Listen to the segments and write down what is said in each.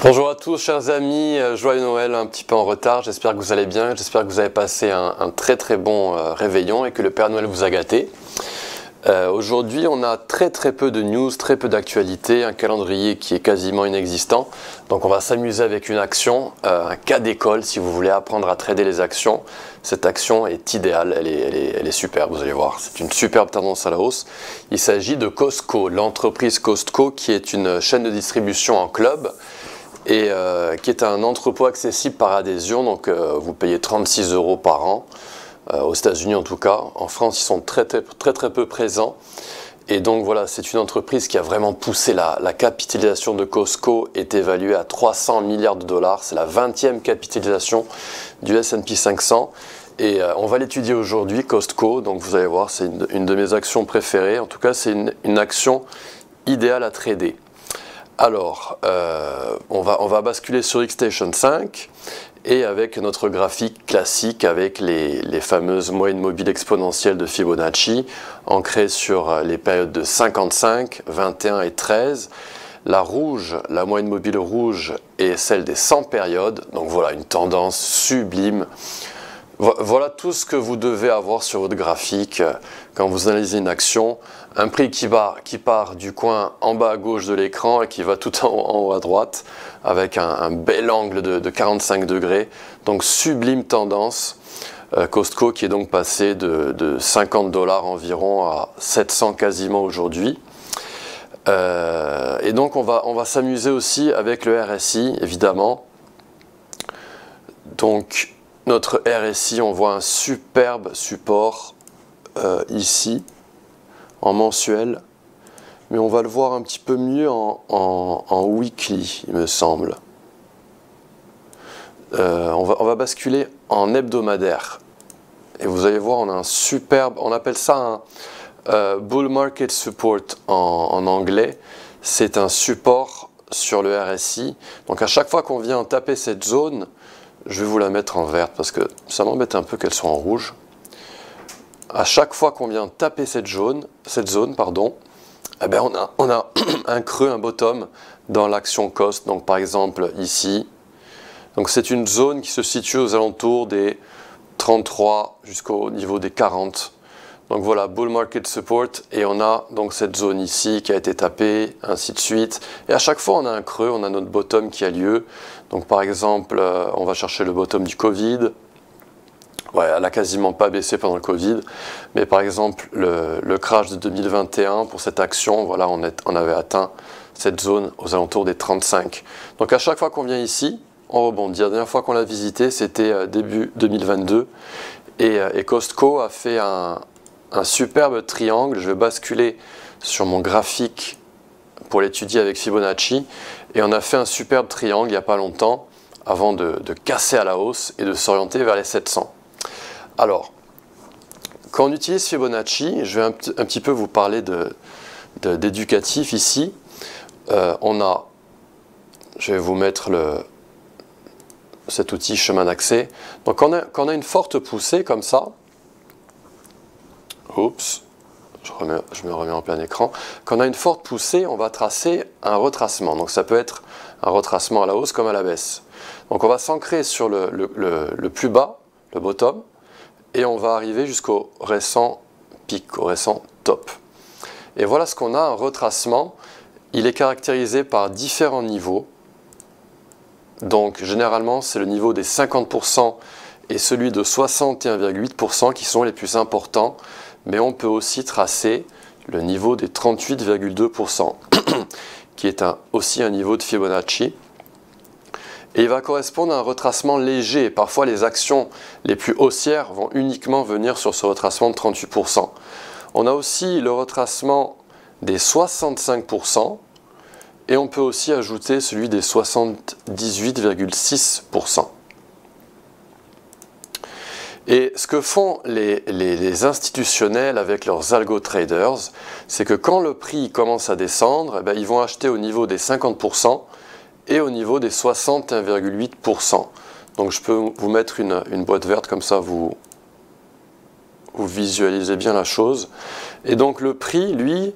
Bonjour à tous chers amis, joyeux Noël, un petit peu en retard, j'espère que vous allez bien, j'espère que vous avez passé un très bon réveillon et que le Père Noël vous a gâté. Aujourd'hui on a très peu de news, très peu d'actualités, un calendrier qui est quasiment inexistant, donc on va s'amuser avec une action, un cas d'école si vous voulez apprendre à trader les actions. Cette action est idéale, elle est superbe, vous allez voir, c'est une superbe tendance à la hausse. Il s'agit de Costco, l'entreprise Costco qui est une chaîne de distribution en club et qui est un entrepôt accessible par adhésion, donc vous payez 36 € par an, aux États-Unis en tout cas. En France, ils sont très peu présents. Et donc voilà, c'est une entreprise qui a vraiment poussé la capitalisation de Costco est évaluée à 300 milliards de dollars. C'est la 20e capitalisation du S&P 500. Et on va l'étudier aujourd'hui, Costco. Donc vous allez voir, c'est une de mes actions préférées. En tout cas, c'est une action idéale à trader. Alors, on va basculer sur Xstation 5 et avec notre graphique classique avec les fameuses moyennes mobiles exponentielles de Fibonacci ancrées sur les périodes de 55, 21 et 13. La rouge, la moyenne mobile rouge est celle des 100 périodes. Donc voilà, une tendance sublime. Voilà tout ce que vous devez avoir sur votre graphique quand vous analysez une action. Un prix qui part du coin en bas à gauche de l'écran et qui va tout en haut à droite avec un bel angle de 45 degrés. Donc sublime tendance. Costco qui est donc passé de 50 $ environ à 700 quasiment aujourd'hui. Et donc on va s'amuser aussi avec le RSI évidemment. Donc notre RSI, on voit un superbe support ici, en mensuel, mais on va le voir un petit peu mieux en weekly, il me semble. On va basculer en hebdomadaire. Et vous allez voir, on a un superbe, on appelle ça un bull market support en anglais. C'est un support sur le RSI. Donc à chaque fois qu'on vient taper cette zone, je vais vous la mettre en verte parce que ça m'embête un peu qu'elle soit en rouge. À chaque fois qu'on vient taper cette zone, eh ben on a un creux, un bottom dans l'action cost. Donc par exemple ici, donc c'est une zone qui se situe aux alentours des 33 jusqu'au niveau des 40. Donc voilà, bull market support, et on a donc cette zone ici qui a été tapée, ainsi de suite. Et à chaque fois on a un creux, on a notre bottom qui a lieu. Donc par exemple, on va chercher le bottom du Covid. Ouais, elle n'a quasiment pas baissé pendant le Covid. Mais par exemple, le crash de 2021, pour cette action, voilà, on avait atteint cette zone aux alentours des 35. Donc à chaque fois qu'on vient ici, on rebondit. La dernière fois qu'on l'a visité, c'était début 2022. Et Costco a fait un superbe triangle. Je vais basculer sur mon graphique pour l'étudier avec Fibonacci. Et on a fait un superbe triangle il n'y a pas longtemps avant de casser à la hausse et de s'orienter vers les 700. Alors, quand on utilise Fibonacci, je vais un petit peu vous parler d'éducatif ici. Je vais vous mettre cet outil chemin d'accès. Donc quand on a une forte poussée comme ça, oups, je me remets en plein écran. Quand on a une forte poussée, on va tracer un retracement. Donc ça peut être un retracement à la hausse comme à la baisse. Donc on va s'ancrer sur le plus bas, le bottom, et on va arriver jusqu'au récent pic, au récent top. Et voilà ce qu'on a, un retracement. Il est caractérisé par différents niveaux. Donc généralement c'est le niveau des 50% et celui de 61,8% qui sont les plus importants. Mais on peut aussi tracer le niveau des 38,2% qui est aussi un niveau de Fibonacci. Et il va correspondre à un retracement léger. Parfois les actions les plus haussières vont uniquement venir sur ce retracement de 38%. On a aussi le retracement des 65%. Et on peut aussi ajouter celui des 78,6%. Et ce que font les institutionnels avec leurs algo traders, c'est que quand le prix commence à descendre, eh bien, ils vont acheter au niveau des 50% et au niveau des 61,8%. Donc je peux vous mettre une boîte verte, comme ça vous visualisez bien la chose. Et donc le prix, lui,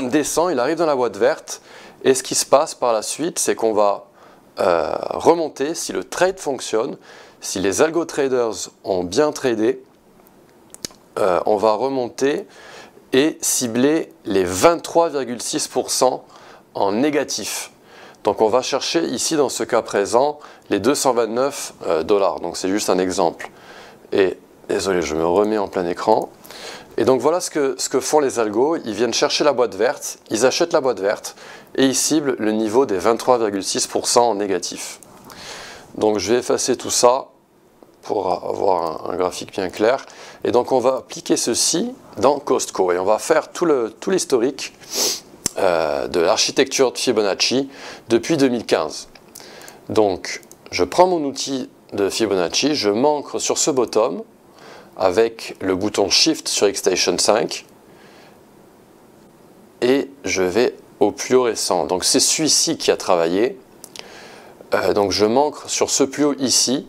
descend, il arrive dans la boîte verte. Et ce qui se passe par la suite, c'est qu'on va remonter, si le trade fonctionne, si les algo traders ont bien tradé, on va remonter et cibler les 23,6% en négatif. Donc on va chercher ici dans ce cas présent les 229 $. Donc c'est juste un exemple. Et désolé, je me remets en plein écran. Et donc voilà ce que font les algos. Ils viennent chercher la boîte verte, ils achètent la boîte verte et ils ciblent le niveau des 23,6% en négatif. Donc je vais effacer tout ça pour avoir un graphique bien clair. Et donc on va appliquer ceci dans Costco et on va faire tout l'historique de l'architecture de Fibonacci depuis 2015. Donc je prends mon outil de Fibonacci, je m'ancre sur ce bottom avec le bouton Shift sur Xstation 5 et je vais au plus haut récent. Donc c'est celui-ci qui a travaillé. Donc je m'ancre sur ce plus haut ici.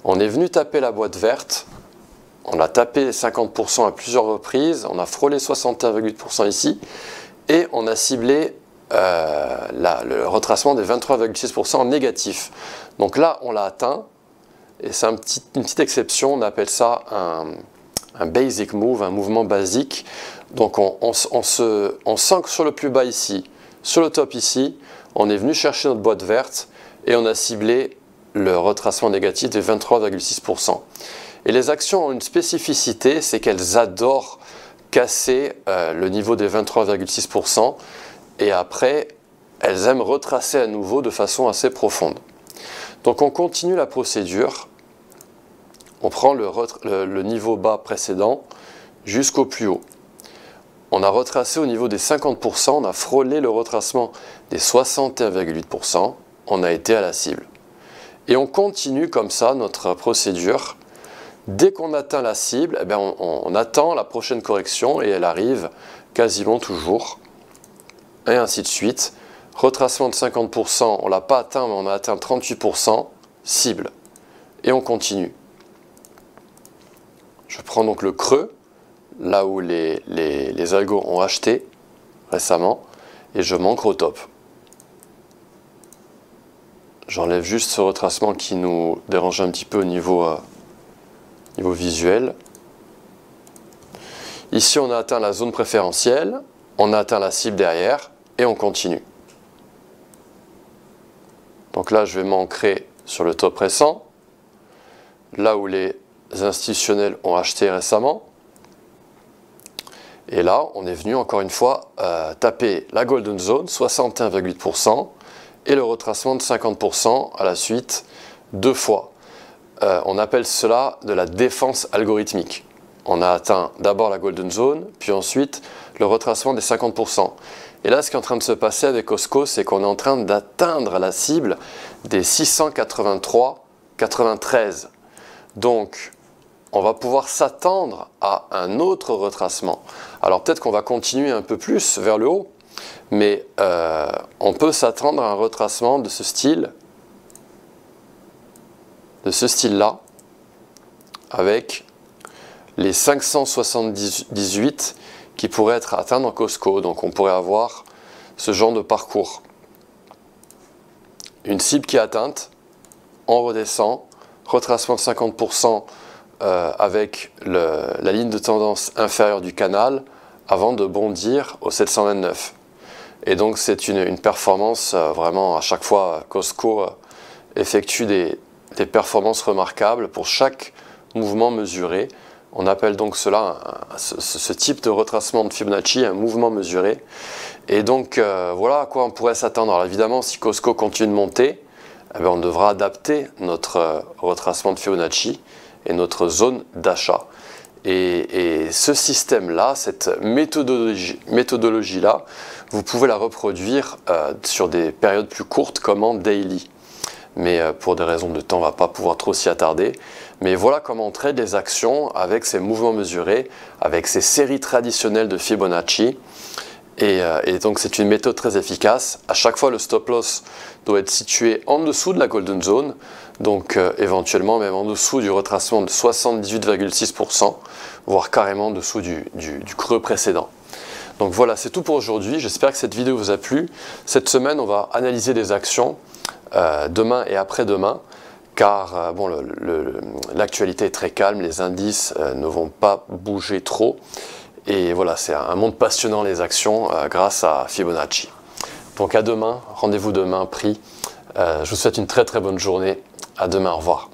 On est venu taper la boîte verte. On a tapé les 50% à plusieurs reprises. On a frôlé 61,8% ici. Et on a ciblé le retracement des 23,6% en négatif. Donc là, on l'a atteint. Et c'est une petite exception. On appelle ça un basic move, un mouvement basique. Donc on s'ancre sur le plus bas ici, sur le top ici. On est venu chercher notre boîte verte et on a ciblé le retracement négatif des 23,6%. Et les actions ont une spécificité, c'est qu'elles adorent casser le niveau des 23,6% et après, elles aiment retracer à nouveau de façon assez profonde. Donc on continue la procédure, on prend le niveau bas précédent jusqu'au plus haut. On a retracé au niveau des 50%, on a frôlé le retracement des 61,8%, on a été à la cible. Et on continue comme ça notre procédure. Dès qu'on atteint la cible, eh bien on attend la prochaine correction et elle arrive quasiment toujours. Et ainsi de suite. Retracement de 50%, on ne l'a pas atteint, mais on a atteint 38%, cible. Et on continue. Je prends donc le creux, là où les algos ont acheté récemment, et je m'ancre au top. J'enlève juste ce retracement qui nous dérange un petit peu au niveau visuel. Ici, on a atteint la zone préférentielle, on a atteint la cible derrière, et on continue. Donc là, je vais m'ancrer sur le top récent, là où les institutionnels ont acheté récemment. Et là, on est venu encore une fois taper la Golden Zone, 61,8%, et le retracement de 50% à la suite, deux fois. On appelle cela de la défense algorithmique. On a atteint d'abord la Golden Zone, puis ensuite le retracement des 50%. Et là, ce qui est en train de se passer avec Costco, c'est qu'on est en train d'atteindre la cible des 683,93. Donc, on va pouvoir s'attendre à un autre retracement. Alors peut-être qu'on va continuer un peu plus vers le haut, mais on peut s'attendre à un retracement de ce style, là, avec les 578 qui pourraient être atteints dans Costco. Donc on pourrait avoir ce genre de parcours. Une cible qui est atteinte, on redescend, retracement de 50% avec la ligne de tendance inférieure du canal avant de bondir au 729. Et donc c'est une performance vraiment, à chaque fois Costco effectue des performances remarquables pour chaque mouvement mesuré. On appelle donc cela, ce type de retracement de Fibonacci, un mouvement mesuré. Et donc voilà à quoi on pourrait s'attendre. Alors évidemment, si Costco continue de monter, eh bien, on devra adapter notre retracement de Fibonacci et notre zone d'achat. Et ce système-là, cette méthodologie-là, vous pouvez la reproduire sur des périodes plus courtes comme en daily. Mais pour des raisons de temps, on ne va pas pouvoir trop s'y attarder. Mais voilà comment on trade les actions avec ces mouvements mesurés, avec ces séries traditionnelles de Fibonacci. Et donc c'est une méthode très efficace. À chaque fois, le stop loss doit être situé en dessous de la Golden Zone, donc éventuellement même en dessous du retracement de 78,6%, voire carrément en dessous du creux précédent. Donc voilà, c'est tout pour aujourd'hui. J'espère que cette vidéo vous a plu. Cette semaine, on va analyser des actions demain et après-demain, car bon, l'actualité est très calme, les indices ne vont pas bouger trop. Et voilà, c'est un monde passionnant les actions grâce à Fibonacci. Donc à demain, rendez-vous demain, prix. Je vous souhaite une très très bonne journée. À demain, au revoir.